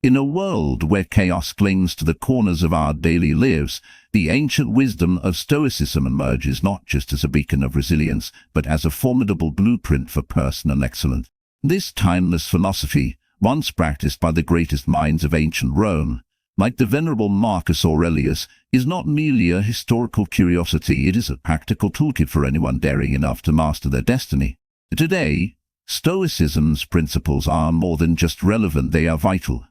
In a world where chaos clings to the corners of our daily lives, the ancient wisdom of Stoicism emerges not just as a beacon of resilience, but as a formidable blueprint for personal excellence. This timeless philosophy, once practiced by the greatest minds of ancient Rome, like the venerable Marcus Aurelius, is not merely a historical curiosity, it is a practical toolkit for anyone daring enough to master their destiny. Today, Stoicism's principles are more than just relevant, they are vital.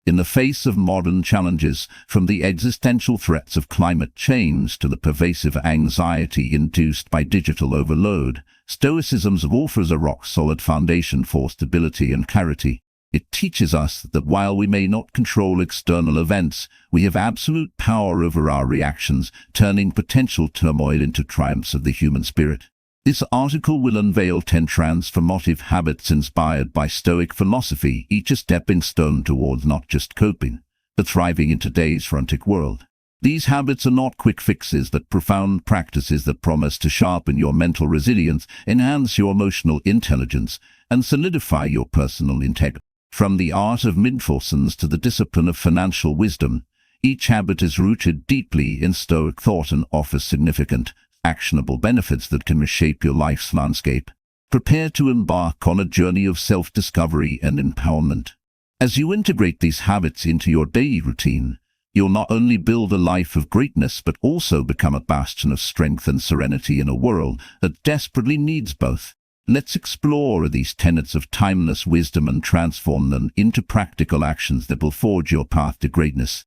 In the face of modern challenges, from the existential threats of climate change to the pervasive anxiety induced by digital overload, Stoicism offers a rock-solid foundation for stability and clarity. It teaches us that while we may not control external events, we have absolute power over our reactions, turning potential turmoil into triumphs of the human spirit. This article will unveil 10 transformative habits inspired by Stoic philosophy, each a stepping stone towards not just coping, but thriving in today's frantic world. These habits are not quick fixes, but profound practices that promise to sharpen your mental resilience, enhance your emotional intelligence, and solidify your personal integrity. From the art of mindfulness to the discipline of financial wisdom, each habit is rooted deeply in Stoic thought and offers significant, actionable benefits that can reshape your life's landscape. Prepare to embark on a journey of self-discovery and empowerment. As you integrate these habits into your daily routine, you'll not only build a life of greatness but also become a bastion of strength and serenity in a world that desperately needs both. Let's explore these tenets of timeless wisdom and transform them into practical actions that will forge your path to greatness.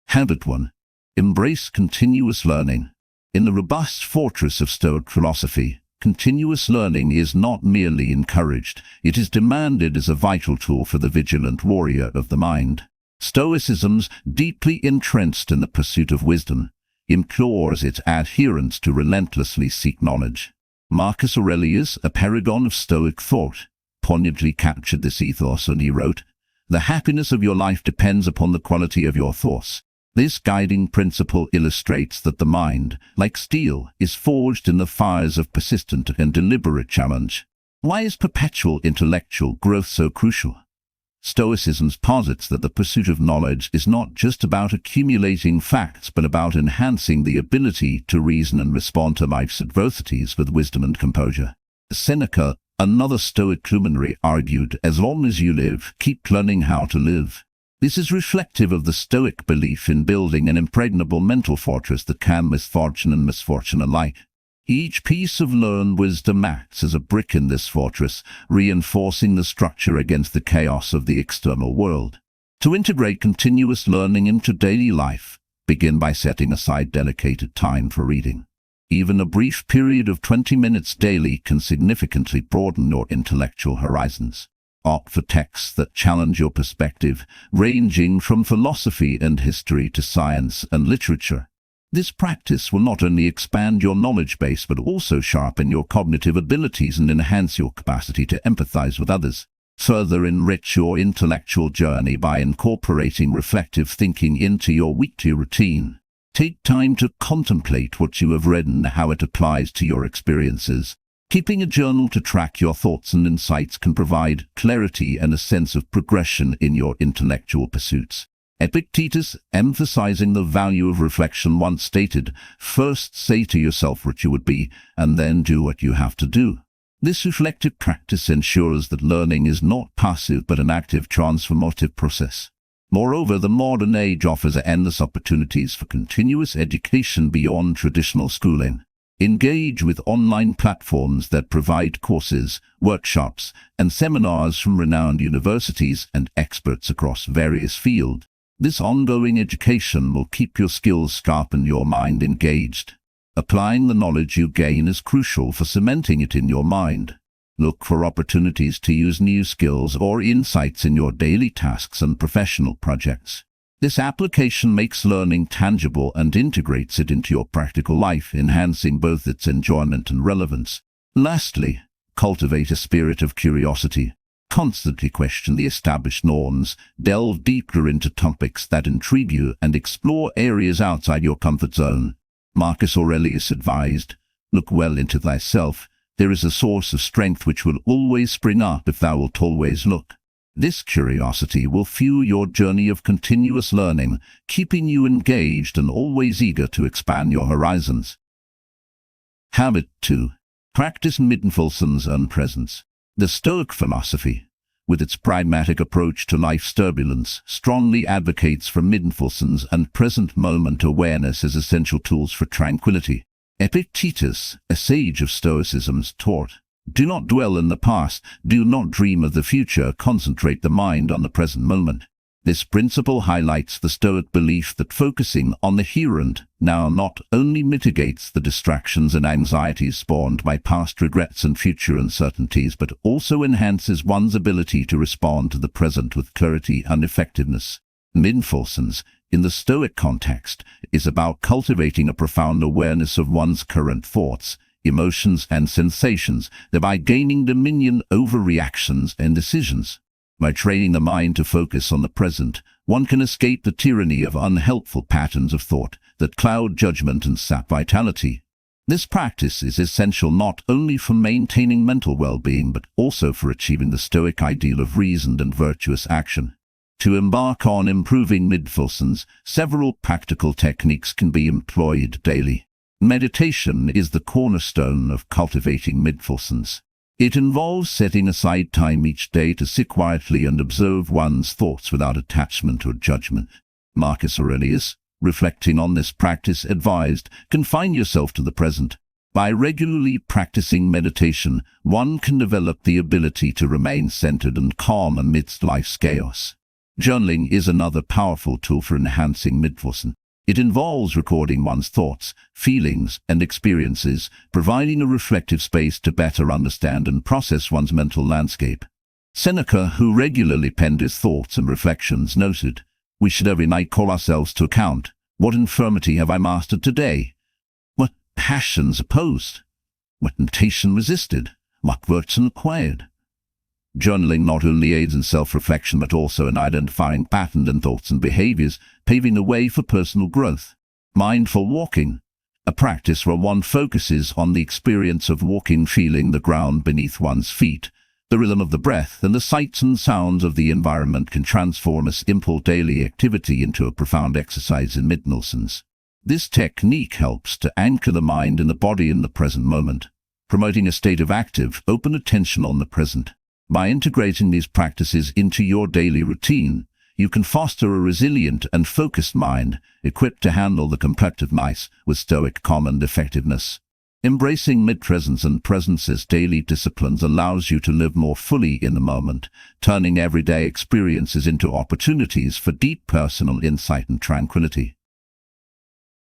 Habit 1. Embrace continuous learning. In the robust fortress of Stoic philosophy, continuous learning is not merely encouraged, it is demanded as a vital tool for the vigilant warrior of the mind. Stoicism's deeply entrenched in the pursuit of wisdom, implores its adherents to relentlessly seek knowledge. Marcus Aurelius, a paragon of Stoic thought, poignantly captured this ethos and he wrote, "The happiness of your life depends upon the quality of your thoughts." This guiding principle illustrates that the mind, like steel, is forged in the fires of persistent and deliberate challenge. Why is perpetual intellectual growth so crucial? Stoicism posits that the pursuit of knowledge is not just about accumulating facts, but about enhancing the ability to reason and respond to life's adversities with wisdom and composure. Seneca, another Stoic luminary, argued, "As long as you live, keep learning how to live." This is reflective of the Stoic belief in building an impregnable mental fortress that can misfortune and misfortune alike. Each piece of learned wisdom acts as a brick in this fortress, reinforcing the structure against the chaos of the external world. To integrate continuous learning into daily life, begin by setting aside dedicated time for reading. Even a brief period of 20 minutes daily can significantly broaden your intellectual horizons. Opt for texts that challenge your perspective, ranging from philosophy and history to science and literature. This practice will not only expand your knowledge base but also sharpen your cognitive abilities and enhance your capacity to empathize with others. Further enrich your intellectual journey by incorporating reflective thinking into your weekly routine. Take time to contemplate what you have read and how it applies to your experiences. Keeping a journal to track your thoughts and insights can provide clarity and a sense of progression in your intellectual pursuits. Epictetus, emphasizing the value of reflection, once stated, "First say to yourself what you would be, and then do what you have to do." This reflective practice ensures that learning is not passive but an active transformative process. Moreover, the modern age offers endless opportunities for continuous education beyond traditional schooling. Engage with online platforms that provide courses, workshops, and seminars from renowned universities and experts across various fields. This ongoing education will keep your skills sharp and your mind engaged. Applying the knowledge you gain is crucial for cementing it in your mind. Look for opportunities to use new skills or insights in your daily tasks and professional projects. This application makes learning tangible and integrates it into your practical life, enhancing both its enjoyment and relevance. Lastly, cultivate a spirit of curiosity. Constantly question the established norms, delve deeper into topics that intrigue you, and explore areas outside your comfort zone. Marcus Aurelius advised, "Look well into thyself. There is a source of strength which will always spring up if thou wilt always look." This curiosity will fuel your journey of continuous learning, keeping you engaged and always eager to expand your horizons. Habit 2. Practice mindfulness and presence. The Stoic philosophy, with its pragmatic approach to life's turbulence, strongly advocates for mindfulness and present moment awareness as essential tools for tranquility. Epictetus, a sage of Stoicism, taught, "Do not dwell in the past, do not dream of the future, concentrate the mind on the present moment." This principle highlights the Stoic belief that focusing on the here and now not only mitigates the distractions and anxieties spawned by past regrets and future uncertainties, but also enhances one's ability to respond to the present with clarity and effectiveness. Mindfulness, in the Stoic context, is about cultivating a profound awareness of one's current thoughts, emotions and sensations, thereby gaining dominion over reactions and decisions. By training the mind to focus on the present, one can escape the tyranny of unhelpful patterns of thought that cloud judgment and sap vitality. This practice is essential not only for maintaining mental well-being but also for achieving the Stoic ideal of reasoned and virtuous action. To embark on improving mindfulness, several practical techniques can be employed daily. Meditation is the cornerstone of cultivating mindfulness. It involves setting aside time each day to sit quietly and observe one's thoughts without attachment or judgment. Marcus Aurelius, reflecting on this practice, advised, "Confine yourself to the present." By regularly practicing meditation, one can develop the ability to remain centered and calm amidst life's chaos. Journaling is another powerful tool for enhancing mindfulness. It involves recording one's thoughts, feelings, and experiences, providing a reflective space to better understand and process one's mental landscape. Seneca, who regularly penned his thoughts and reflections, noted, "We should every night call ourselves to account. What infirmity have I mastered today? What passions opposed? What temptation resisted? What virtue acquired?" Journaling not only aids in self-reflection but also in identifying patterns in thoughts and behaviors, paving the way for personal growth. Mindful walking, a practice where one focuses on the experience of walking, feeling the ground beneath one's feet. The rhythm of the breath and the sights and sounds of the environment can transform a simple daily activity into a profound exercise in mindfulness. This technique helps to anchor the mind and the body in the present moment, promoting a state of active, open attention on the present. By integrating these practices into your daily routine, you can foster a resilient and focused mind, equipped to handle the complexities with Stoic calm and effectiveness. Embracing mid-presence and presence as daily disciplines allows you to live more fully in the moment, turning everyday experiences into opportunities for deep personal insight and tranquility.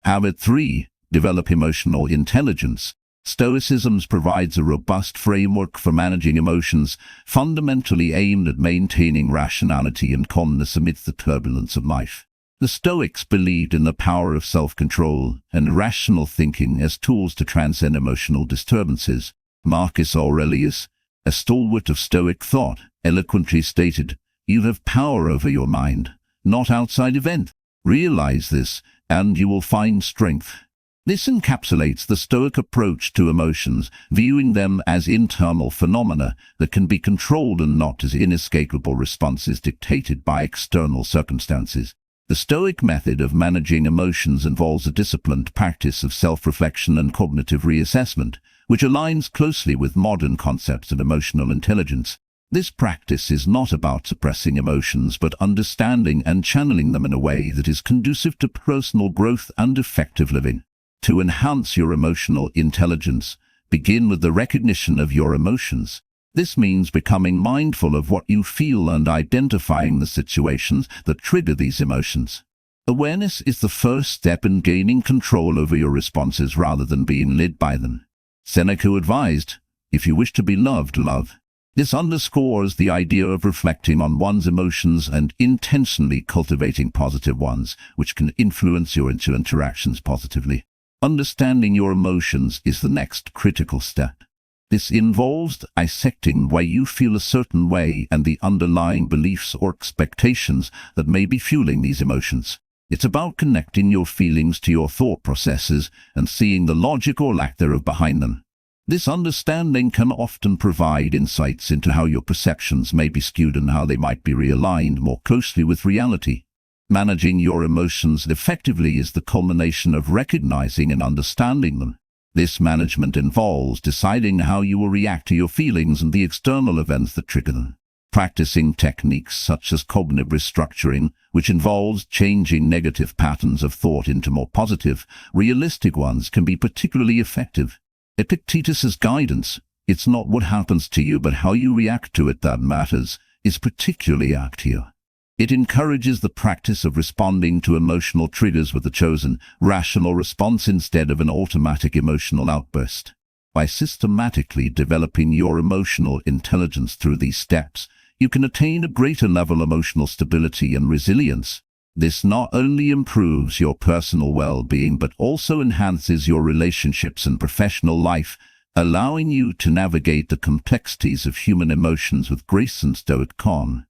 Habit 3. Develop emotional intelligence. Stoicism provides a robust framework for managing emotions, fundamentally aimed at maintaining rationality and calmness amidst the turbulence of life. The Stoics believed in the power of self-control and rational thinking as tools to transcend emotional disturbances. Marcus Aurelius, a stalwart of Stoic thought, eloquently stated, "You have power over your mind, not outside events. Realize this, and you will find strength." This encapsulates the Stoic approach to emotions, viewing them as internal phenomena that can be controlled and not as inescapable responses dictated by external circumstances. The Stoic method of managing emotions involves a disciplined practice of self-reflection and cognitive reassessment, which aligns closely with modern concepts of emotional intelligence. This practice is not about suppressing emotions but understanding and channeling them in a way that is conducive to personal growth and effective living. To enhance your emotional intelligence, begin with the recognition of your emotions. This means becoming mindful of what you feel and identifying the situations that trigger these emotions. Awareness is the first step in gaining control over your responses rather than being led by them. Seneca advised, "If you wish to be loved, love." This underscores the idea of reflecting on one's emotions and intentionally cultivating positive ones, which can influence your interactions positively. Understanding your emotions is the next critical step. This involves dissecting why you feel a certain way and the underlying beliefs or expectations that may be fueling these emotions. It's about connecting your feelings to your thought processes and seeing the logic or lack thereof behind them. This understanding can often provide insights into how your perceptions may be skewed and how they might be realigned more closely with reality. Managing your emotions effectively is the culmination of recognizing and understanding them. This management involves deciding how you will react to your feelings and the external events that trigger them. Practicing techniques such as cognitive restructuring, which involves changing negative patterns of thought into more positive, realistic ones, can be particularly effective. Epictetus's guidance, "It's not what happens to you but how you react to it that matters," is particularly apt here. It encourages the practice of responding to emotional triggers with a chosen, rational response instead of an automatic emotional outburst. By systematically developing your emotional intelligence through these steps, you can attain a greater level of emotional stability and resilience. This not only improves your personal well-being but also enhances your relationships and professional life, allowing you to navigate the complexities of human emotions with grace and stoic calm.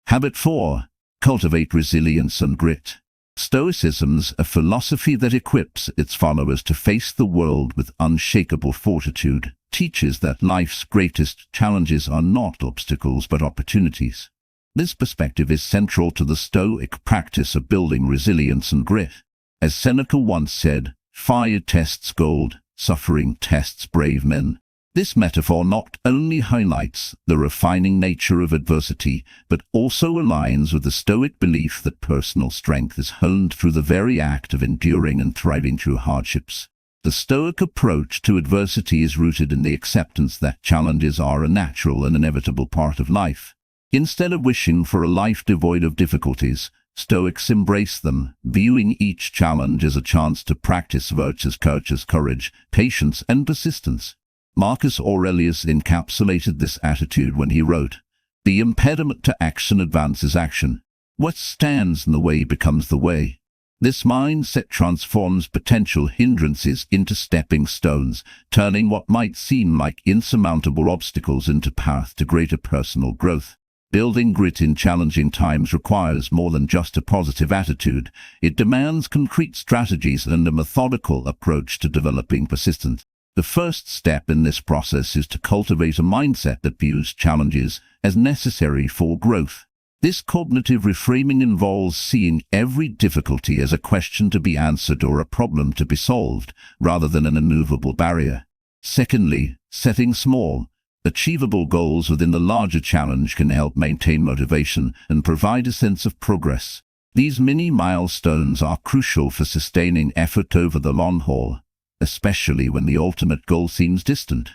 Habit 4. Cultivate resilience and grit. Stoicism's a philosophy that equips its followers to face the world with unshakable fortitude, teaches that life's greatest challenges are not obstacles but opportunities. This perspective is central to the Stoic practice of building resilience and grit. As Seneca once said, "Fire tests gold, suffering tests brave men." This metaphor not only highlights the refining nature of adversity, but also aligns with the Stoic belief that personal strength is honed through the very act of enduring and thriving through hardships. The Stoic approach to adversity is rooted in the acceptance that challenges are a natural and inevitable part of life. Instead of wishing for a life devoid of difficulties, Stoics embrace them, viewing each challenge as a chance to practice virtues such as courage, patience, and persistence. Marcus Aurelius encapsulated this attitude when he wrote, "The impediment to action advances action. What stands in the way becomes the way." This mindset transforms potential hindrances into stepping stones, turning what might seem like insurmountable obstacles into path to greater personal growth. Building grit in challenging times requires more than just a positive attitude. It demands concrete strategies and a methodical approach to developing persistence. The first step in this process is to cultivate a mindset that views challenges as necessary for growth. This cognitive reframing involves seeing every difficulty as a question to be answered or a problem to be solved, rather than an immovable barrier. Secondly, setting small, achievable goals within the larger challenge can help maintain motivation and provide a sense of progress. These mini milestones are crucial for sustaining effort over the long haul, especially when the ultimate goal seems distant.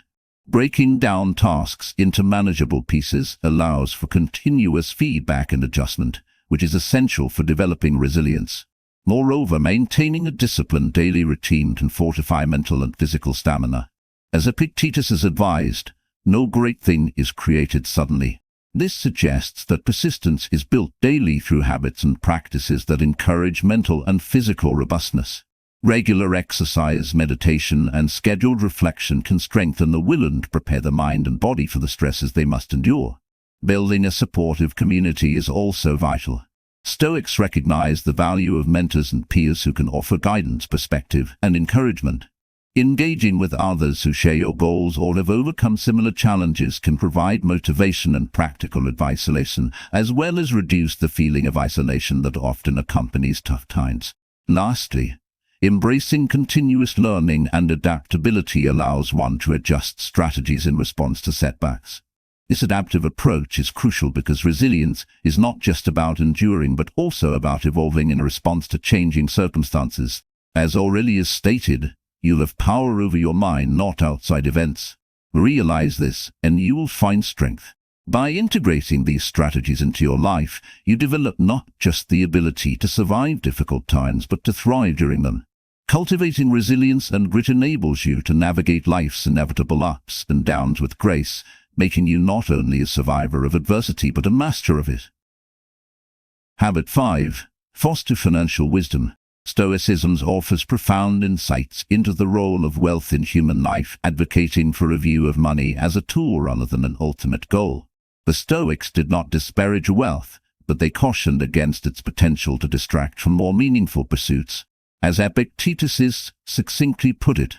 Breaking down tasks into manageable pieces allows for continuous feedback and adjustment, which is essential for developing resilience. Moreover, maintaining a disciplined daily routine can fortify mental and physical stamina. As Epictetus has advised, no great thing is created suddenly. This suggests that persistence is built daily through habits and practices that encourage mental and physical robustness. Regular exercise, meditation, and scheduled reflection can strengthen the will and prepare the mind and body for the stresses they must endure. Building a supportive community is also vital. Stoics recognize the value of mentors and peers who can offer guidance, perspective, and encouragement. Engaging with others who share your goals or have overcome similar challenges can provide motivation and practical advice, as well as reduce the feeling of isolation that often accompanies tough times. Lastly, embracing continuous learning and adaptability allows one to adjust strategies in response to setbacks. This adaptive approach is crucial because resilience is not just about enduring but also about evolving in response to changing circumstances. As Aurelius stated, "You have power over your mind, not outside events." Realize this, and you will find strength. By integrating these strategies into your life, you develop not just the ability to survive difficult times, but to thrive during them. Cultivating resilience and grit enables you to navigate life's inevitable ups and downs with grace, making you not only a survivor of adversity, but a master of it. Habit 5. Foster financial wisdom. Stoicism offers profound insights into the role of wealth in human life, advocating for a view of money as a tool rather than an ultimate goal. The Stoics did not disparage wealth, but they cautioned against its potential to distract from more meaningful pursuits. As Epictetus succinctly put it,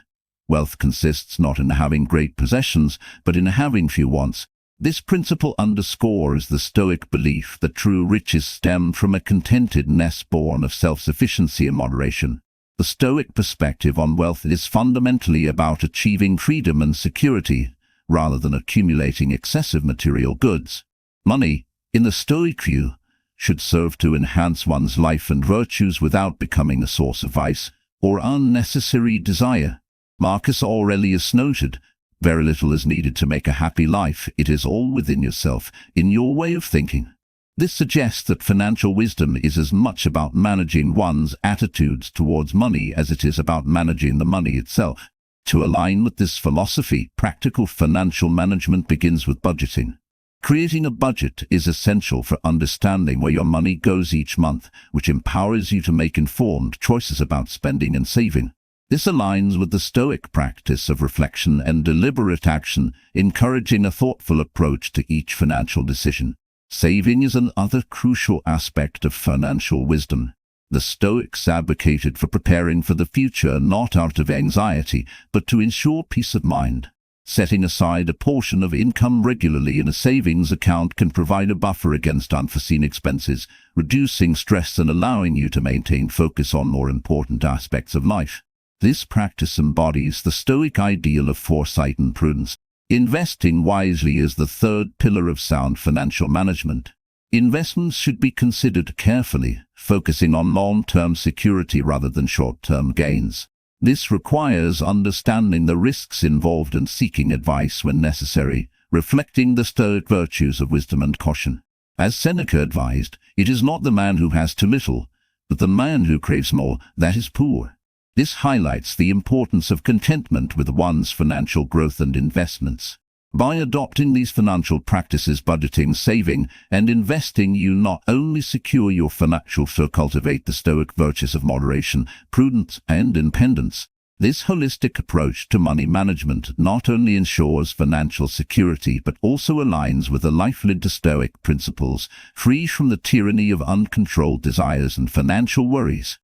Wealth consists not in having great possessions, but in having few wants. This principle underscores the Stoic belief that true riches stem from a contentedness born of self-sufficiency and moderation. The Stoic perspective on wealth is fundamentally about achieving freedom and security, rather than accumulating excessive material goods. Money, in the Stoic view, should serve to enhance one's life and virtues without becoming a source of vice or unnecessary desire. Marcus Aurelius noted, "Very little is needed to make a happy life. It is all within yourself, in your way of thinking." This suggests that financial wisdom is as much about managing one's attitudes towards money as it is about managing the money itself. To align with this philosophy, practical financial management begins with budgeting. Creating a budget is essential for understanding where your money goes each month, which empowers you to make informed choices about spending and saving. This aligns with the Stoic practice of reflection and deliberate action, encouraging a thoughtful approach to each financial decision. Saving is another crucial aspect of financial wisdom. The Stoics advocated for preparing for the future not out of anxiety, but to ensure peace of mind. Setting aside a portion of income regularly in a savings account can provide a buffer against unforeseen expenses, reducing stress and allowing you to maintain focus on more important aspects of life. This practice embodies the Stoic ideal of foresight and prudence. Investing wisely is the third pillar of sound financial management. Investments should be considered carefully, focusing on long-term security rather than short-term gains. This requires understanding the risks involved and seeking advice when necessary, reflecting the Stoic virtues of wisdom and caution. As Seneca advised, it is not the man who has too little, but the man who craves more that is poor. This highlights the importance of contentment with one's financial growth and investments. By adopting these financial practices, budgeting, saving, and investing, you not only secure your financial but cultivate the Stoic virtues of moderation, prudence, and independence. This holistic approach to money management not only ensures financial security but also aligns with a life led to Stoic principles, free from the tyranny of uncontrolled desires and financial worries.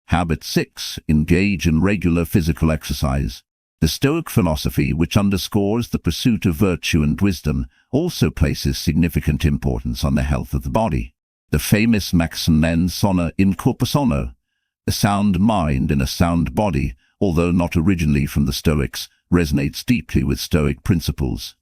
Habit 6. Engage in regular physical exercise. The Stoic philosophy, which underscores the pursuit of virtue and wisdom, also places significant importance on the health of the body. The famous maxim "mens sana in corpore sano," a sound mind in a sound body, although not originally from the Stoics, resonates deeply with Stoic principles.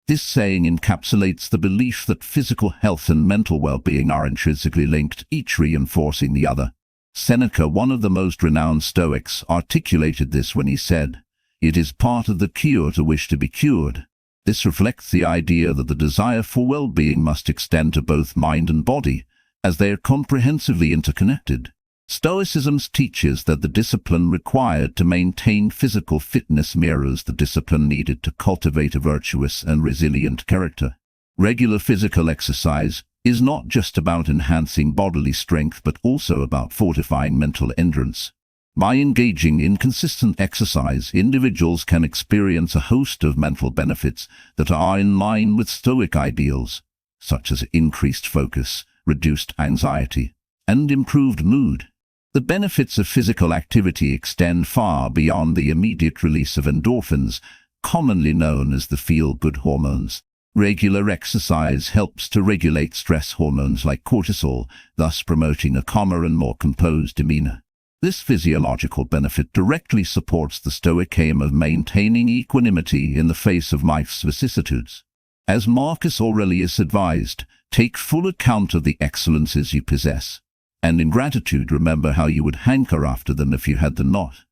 This saying encapsulates the belief that physical health and mental well-being are intrinsically linked, each reinforcing the other. Seneca, one of the most renowned Stoics, articulated this when he said, "It is part of the cure to wish to be cured." This reflects the idea that the desire for well-being must extend to both mind and body, as they are comprehensively interconnected. Stoicism teaches that the discipline required to maintain physical fitness mirrors the discipline needed to cultivate a virtuous and resilient character. Regular physical exercise is not just about enhancing bodily strength but also about fortifying mental endurance. By engaging in consistent exercise, individuals can experience a host of mental benefits that are in line with Stoic ideals, such as increased focus, reduced anxiety, and improved mood. The benefits of physical activity extend far beyond the immediate release of endorphins, commonly known as the feel-good hormones. Regular exercise helps to regulate stress hormones like cortisol, thus promoting a calmer and more composed demeanor. This physiological benefit directly supports the Stoic aim of maintaining equanimity in the face of life's vicissitudes. As Marcus Aurelius advised, take full account of the excellences you possess, and in gratitude remember how you would hanker after them if you had them not.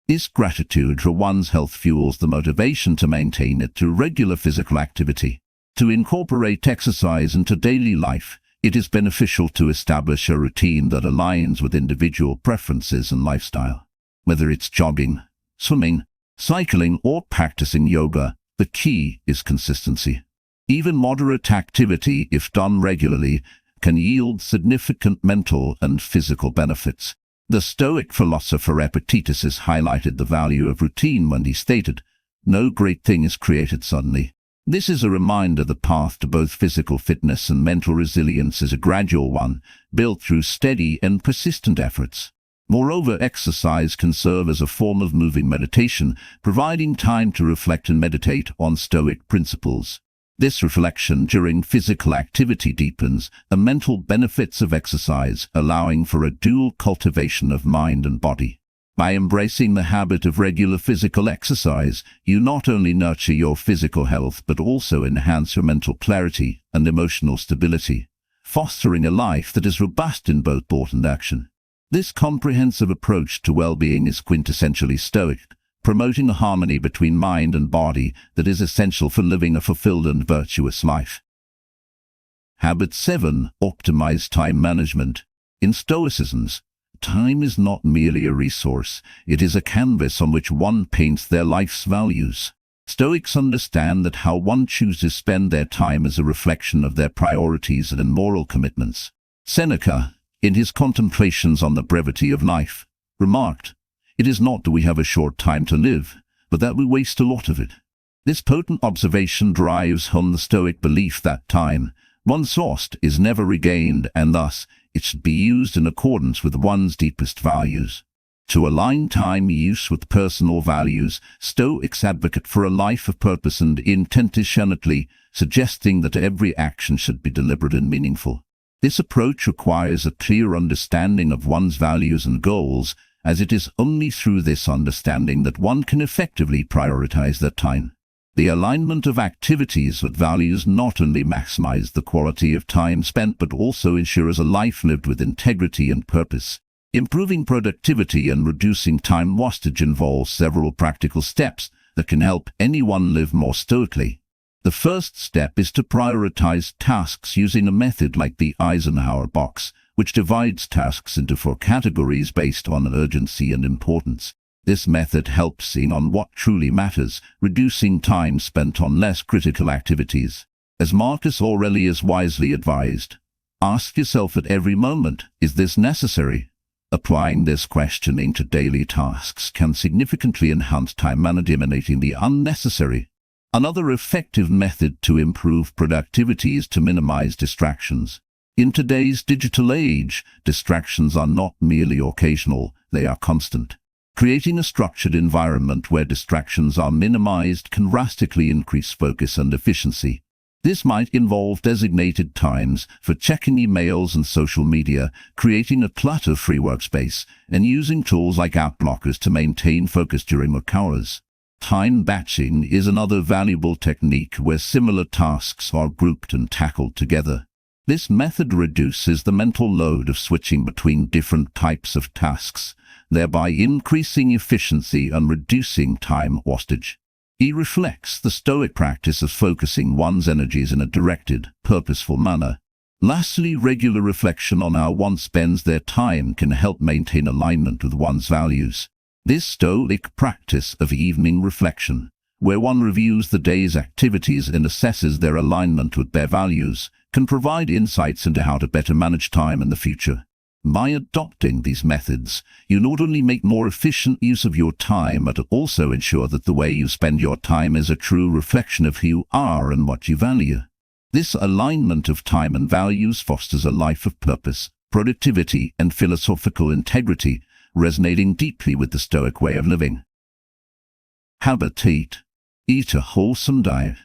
This gratitude for one's health fuels the motivation to maintain it through regular physical activity. To incorporate exercise into daily life, it is beneficial to establish a routine that aligns with individual preferences and lifestyle. Whether it's jogging, swimming, cycling, or practicing yoga, the key is consistency. Even moderate activity, if done regularly, can yield significant mental and physical benefits. The Stoic philosopher Epictetus has highlighted the value of routine when he stated, "No great thing is created suddenly." This is a reminder the path to both physical fitness and mental resilience is a gradual one, built through steady and persistent efforts. Moreover, exercise can serve as a form of moving meditation, providing time to reflect and meditate on Stoic principles. This reflection during physical activity deepens the mental benefits of exercise, allowing for a dual cultivation of mind and body. By embracing the habit of regular physical exercise, you not only nurture your physical health but also enhance your mental clarity and emotional stability, fostering a life that is robust in both thought and action. This comprehensive approach to well-being is quintessentially Stoic, promoting a harmony between mind and body that is essential for living a fulfilled and virtuous life. Habit 7. Optimize time management. In Stoicism, time is not merely a resource, it is a canvas on which one paints their life's values. Stoics understand that how one chooses to spend their time is a reflection of their priorities and moral commitments. Seneca, in his Contemplations on the Brevity of Life, remarked, "It is not that we have a short time to live, but that we waste a lot of it." This potent observation drives home the Stoic belief that time, once lost, is never regained, and thus it should be used in accordance with one's deepest values. To align time use with personal values, Stoics advocate for a life of purpose and intentionality, suggesting that every action should be deliberate and meaningful. This approach requires a clear understanding of one's values and goals, as it is only through this understanding that one can effectively prioritize their time. The alignment of activities with values not only maximizes the quality of time spent but also ensures a life lived with integrity and purpose. Improving productivity and reducing time wastage involves several practical steps that can help anyone live more stoically. The first step is to prioritize tasks using a method like the Eisenhower box, which divides tasks into 4 categories based on urgency and importance. This method helps see on what truly matters, reducing time spent on less critical activities. As Marcus Aurelius wisely advised, ask yourself at every moment, is this necessary? Applying this questioning to daily tasks can significantly enhance time management, eliminating the unnecessary. Another effective method to improve productivity is to minimize distractions. In today's digital age, distractions are not merely occasional, they are constant. Creating a structured environment where distractions are minimized can drastically increase focus and efficiency. This might involve designated times for checking emails and social media, creating a clutter-free workspace, and using tools like app blockers to maintain focus during work hours. Time batching is another valuable technique where similar tasks are grouped and tackled together. This method reduces the mental load of switching between different types of tasks, thereby increasing efficiency and reducing time wastage. It reflects the Stoic practice of focusing one's energies in a directed, purposeful manner. Lastly, regular reflection on how one spends their time can help maintain alignment with one's values. This Stoic practice of evening reflection, where one reviews the day's activities and assesses their alignment with their values, can provide insights into how to better manage time in the future. By adopting these methods, you not only make more efficient use of your time, but also ensure that the way you spend your time is a true reflection of who you are and what you value. This alignment of time and values fosters a life of purpose, productivity, and philosophical integrity, resonating deeply with the Stoic way of living. Habit 8. Eat a wholesome diet.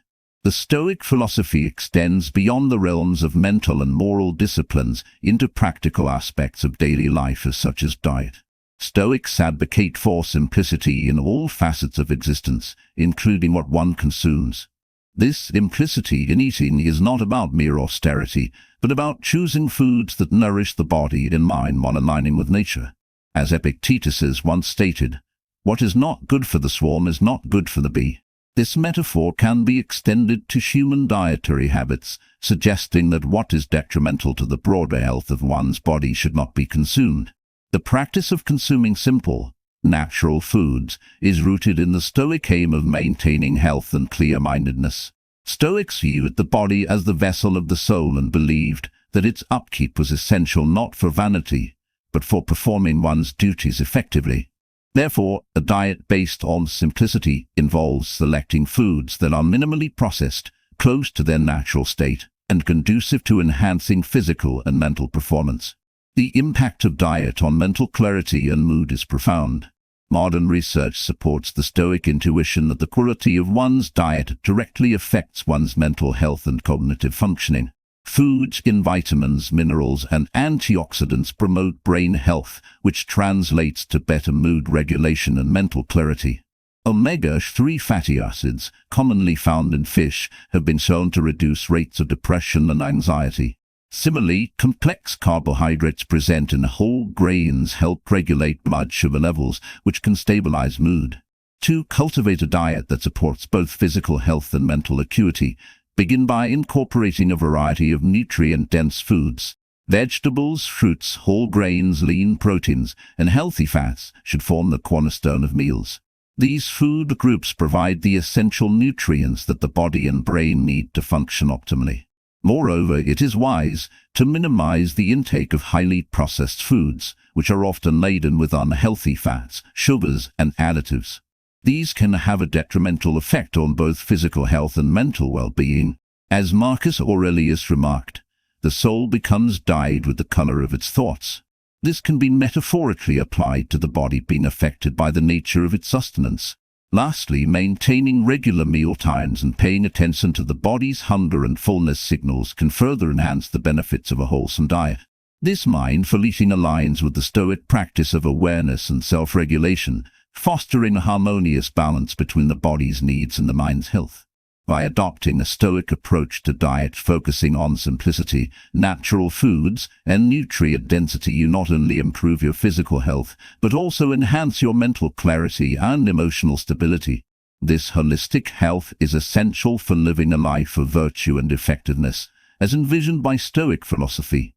The Stoic philosophy extends beyond the realms of mental and moral disciplines into practical aspects of daily life such as diet. Stoics advocate for simplicity in all facets of existence, including what one consumes. This simplicity in eating is not about mere austerity, but about choosing foods that nourish the body and mind while aligning with nature. As Epictetus once stated, "What is not good for the swarm is not good for the bee." This metaphor can be extended to human dietary habits, suggesting that what is detrimental to the broader health of one's body should not be consumed. The practice of consuming simple, natural foods is rooted in the Stoic aim of maintaining health and clear-mindedness. Stoics viewed the body as the vessel of the soul and believed that its upkeep was essential not for vanity, but for performing one's duties effectively. Therefore, a diet based on simplicity involves selecting foods that are minimally processed, close to their natural state, and conducive to enhancing physical and mental performance. The impact of diet on mental clarity and mood is profound. Modern research supports the Stoic intuition that the quality of one's diet directly affects one's mental health and cognitive functioning. Foods in vitamins, minerals, and antioxidants promote brain health, which translates to better mood regulation and mental clarity. Omega-3 fatty acids, commonly found in fish, have been shown to reduce rates of depression and anxiety. Similarly, complex carbohydrates present in whole grains help regulate blood sugar levels, which can stabilize mood. To cultivate a diet that supports both physical health and mental acuity, begin by incorporating a variety of nutrient-dense foods. Vegetables, fruits, whole grains, lean proteins, and healthy fats should form the cornerstone of meals. These food groups provide the essential nutrients that the body and brain need to function optimally. Moreover, it is wise to minimize the intake of highly processed foods, which are often laden with unhealthy fats, sugars, and additives. These can have a detrimental effect on both physical health and mental well-being. As Marcus Aurelius remarked, the soul becomes dyed with the color of its thoughts. This can be metaphorically applied to the body being affected by the nature of its sustenance. Lastly, maintaining regular meal times and paying attention to the body's hunger and fullness signals can further enhance the benefits of a wholesome diet. This mindful eating aligns with the Stoic practice of awareness and self-regulation, fostering a harmonious balance between the body's needs and the mind's health. By adopting a Stoic approach to diet focusing on simplicity, natural foods, and nutrient density, you not only improve your physical health, but also enhance your mental clarity and emotional stability. This holistic health is essential for living a life of virtue and effectiveness, as envisioned by Stoic philosophy.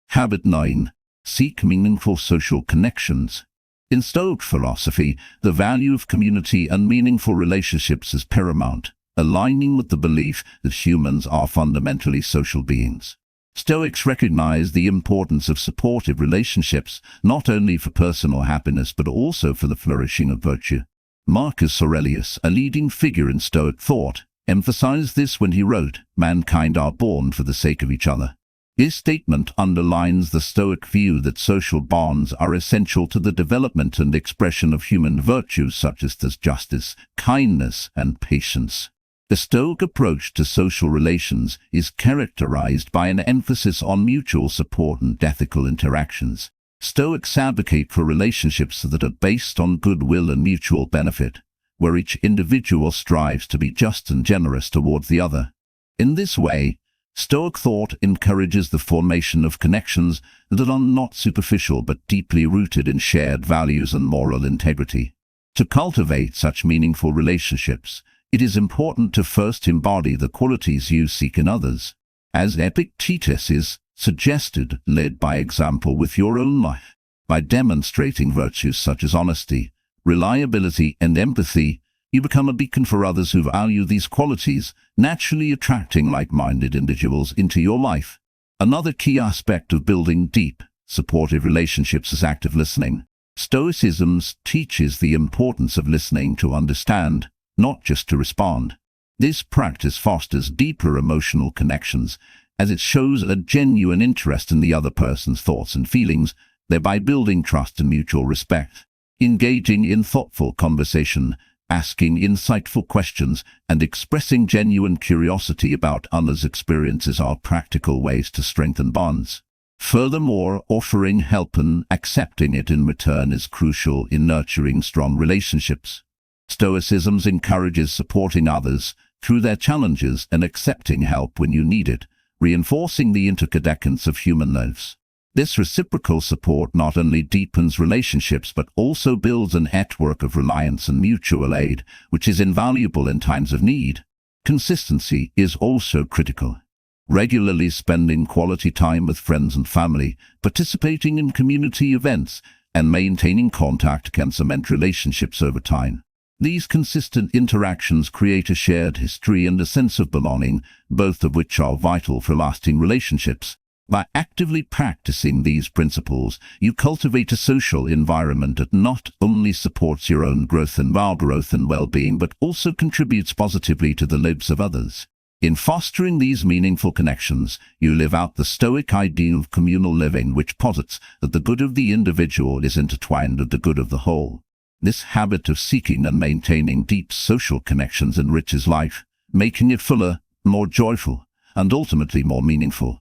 Habit 9. Seek meaningful social connections. In Stoic philosophy, the value of community and meaningful relationships is paramount, aligning with the belief that humans are fundamentally social beings. Stoics recognize the importance of supportive relationships, not only for personal happiness but also for the flourishing of virtue. Marcus Aurelius, a leading figure in Stoic thought, emphasized this when he wrote, "Mankind are born for the sake of each other." His statement underlines the Stoic view that social bonds are essential to the development and expression of human virtues such as justice, kindness, and patience. The Stoic approach to social relations is characterized by an emphasis on mutual support and ethical interactions. Stoics advocate for relationships that are based on goodwill and mutual benefit, where each individual strives to be just and generous towards the other. In this way, Stoic thought encourages the formation of connections that are not superficial but deeply rooted in shared values and moral integrity. To cultivate such meaningful relationships, it is important to first embody the qualities you seek in others. As Epictetus is suggested, lead by example with your own life. By demonstrating virtues such as honesty, reliability, and empathy, you become a beacon for others who value these qualities, naturally attracting like-minded individuals into your life. Another key aspect of building deep, supportive relationships is active listening. Stoicism teaches the importance of listening to understand, not just to respond. This practice fosters deeper emotional connections, as it shows a genuine interest in the other person's thoughts and feelings, thereby building trust and mutual respect. Engaging in thoughtful conversation, asking insightful questions, and expressing genuine curiosity about others' experiences are practical ways to strengthen bonds. Furthermore, offering help and accepting it in return is crucial in nurturing strong relationships. Stoicism encourages supporting others through their challenges and accepting help when you need it, reinforcing the interdependence of human lives. This reciprocal support not only deepens relationships but also builds a network of reliance and mutual aid, which is invaluable in times of need. Consistency is also critical. Regularly spending quality time with friends and family, participating in community events, and maintaining contact can cement relationships over time. These consistent interactions create a shared history and a sense of belonging, both of which are vital for lasting relationships. By actively practicing these principles, you cultivate a social environment that not only supports your own growth and well-being but also contributes positively to the lives of others. In fostering these meaningful connections, you live out the Stoic ideal of communal living, which posits that the good of the individual is intertwined with the good of the whole. This habit of seeking and maintaining deep social connections enriches life, making it fuller, more joyful, and ultimately more meaningful.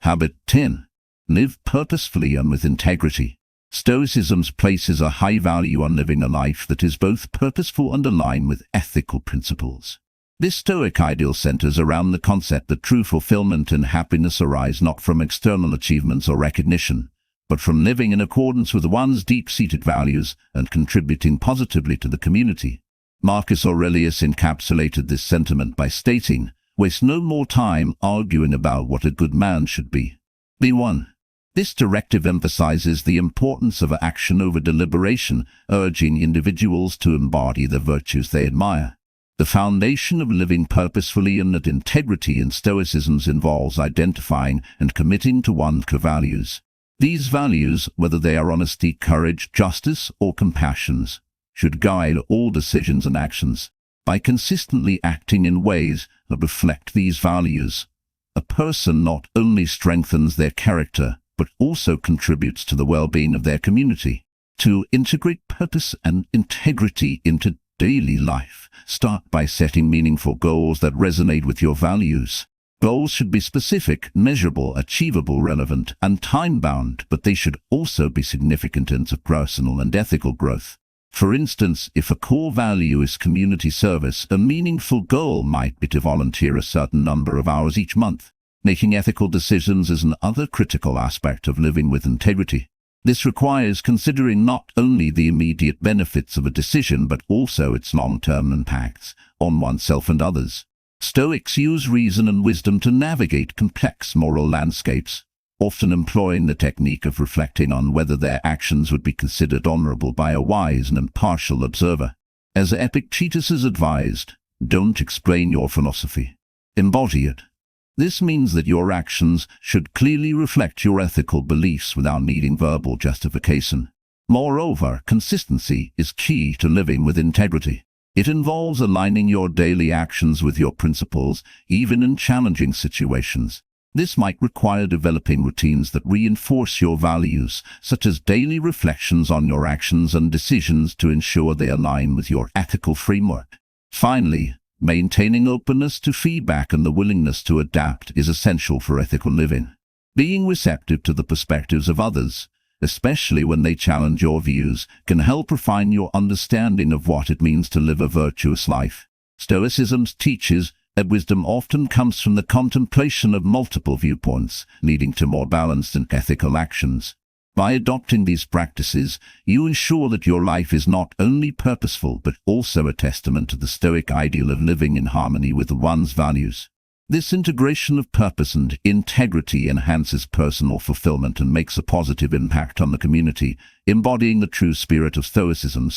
Habit 10. Live purposefully and with integrity. Stoicism places a high value on living a life that is both purposeful and aligned with ethical principles. This Stoic ideal centers around the concept that true fulfillment and happiness arise not from external achievements or recognition, but from living in accordance with one's deep-seated values and contributing positively to the community. Marcus Aurelius encapsulated this sentiment by stating, "Waste no more time arguing about what a good man should be. Be one." This directive emphasizes the importance of action over deliberation, urging individuals to embody the virtues they admire. The foundation of living purposefully and with integrity in Stoicism involves identifying and committing to one's core values. These values, whether they are honesty, courage, justice, or compassion, should guide all decisions and actions. By consistently acting in ways that reflect these values, a person not only strengthens their character, but also contributes to the well-being of their community. To integrate purpose and integrity into daily life, start by setting meaningful goals that resonate with your values. Goals should be specific, measurable, achievable, relevant, and time-bound, but they should also be significant in personal and ethical growth. For instance, if a core value is community service, a meaningful goal might be to volunteer a certain number of hours each month. Making ethical decisions is another critical aspect of living with integrity. This requires considering not only the immediate benefits of a decision but also its long-term impacts on oneself and others. Stoics use reason and wisdom to navigate complex moral landscapes, often employing the technique of reflecting on whether their actions would be considered honorable by a wise and impartial observer. As Epictetus has advised, don't explain your philosophy. Embody it. This means that your actions should clearly reflect your ethical beliefs without needing verbal justification. Moreover, consistency is key to living with integrity. It involves aligning your daily actions with your principles, even in challenging situations. This might require developing routines that reinforce your values, such as daily reflections on your actions and decisions to ensure they align with your ethical framework. Finally, maintaining openness to feedback and the willingness to adapt is essential for ethical living. Being receptive to the perspectives of others, especially when they challenge your views, can help refine your understanding of what it means to live a virtuous life. Stoicism teaches that wisdom often comes from the contemplation of multiple viewpoints, leading to more balanced and ethical actions. By adopting these practices, you ensure that your life is not only purposeful but also a testament to the Stoic ideal of living in harmony with one's values. This integration of purpose and integrity enhances personal fulfillment and makes a positive impact on the community, embodying the true spirit of Stoicism.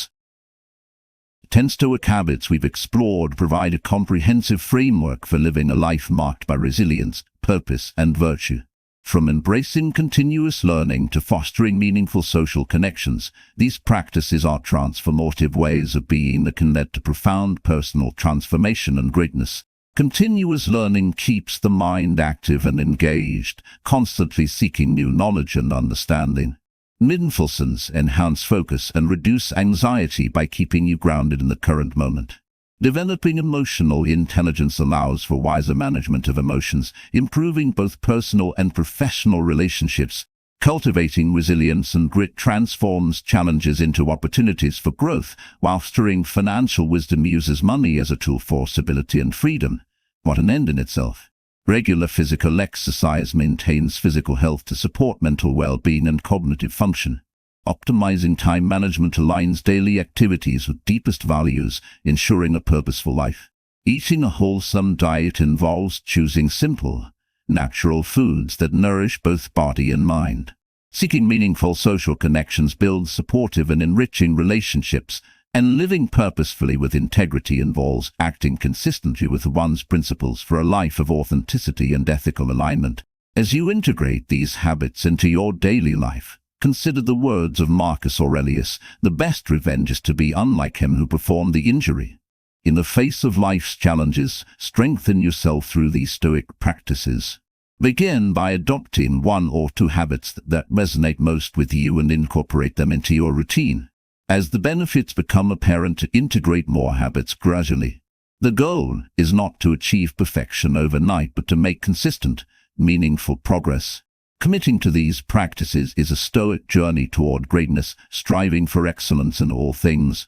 10 Stoic habits we've explored provide a comprehensive framework for living a life marked by resilience, purpose, and virtue. From embracing continuous learning to fostering meaningful social connections, these practices are transformative ways of being that can lead to profound personal transformation and greatness. Continuous learning keeps the mind active and engaged, constantly seeking new knowledge and understanding. Mindfulness enhance focus and reduce anxiety by keeping you grounded in the current moment. Developing emotional intelligence allows for wiser management of emotions, improving both personal and professional relationships. Cultivating resilience and grit transforms challenges into opportunities for growth, while fostering financial wisdom uses money as a tool for stability and freedom. What an end in itself. Regular physical exercise maintains physical health to support mental well-being and cognitive function. Optimizing time management aligns daily activities with deepest values, ensuring a purposeful life. Eating a wholesome diet involves choosing simple, natural foods that nourish both body and mind. Seeking meaningful social connections builds supportive and enriching relationships, and living purposefully with integrity involves acting consistently with one's principles for a life of authenticity and ethical alignment. As you integrate these habits into your daily life, consider the words of Marcus Aurelius, "The best revenge is to be unlike him who performed the injury." In the face of life's challenges, strengthen yourself through these Stoic practices. Begin by adopting one or two habits that resonate most with you and incorporate them into your routine. As the benefits become apparent, integrate more habits gradually. The goal is not to achieve perfection overnight, but to make consistent, meaningful progress. Committing to these practices is a Stoic journey toward greatness, striving for excellence in all things.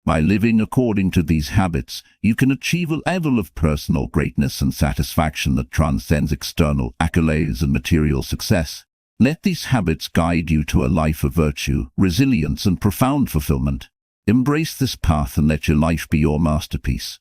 By living according to these habits, you can achieve a level of personal greatness and satisfaction that transcends external accolades and material success. Let these habits guide you to a life of virtue, resilience, and profound fulfillment. Embrace this path and let your life be your masterpiece.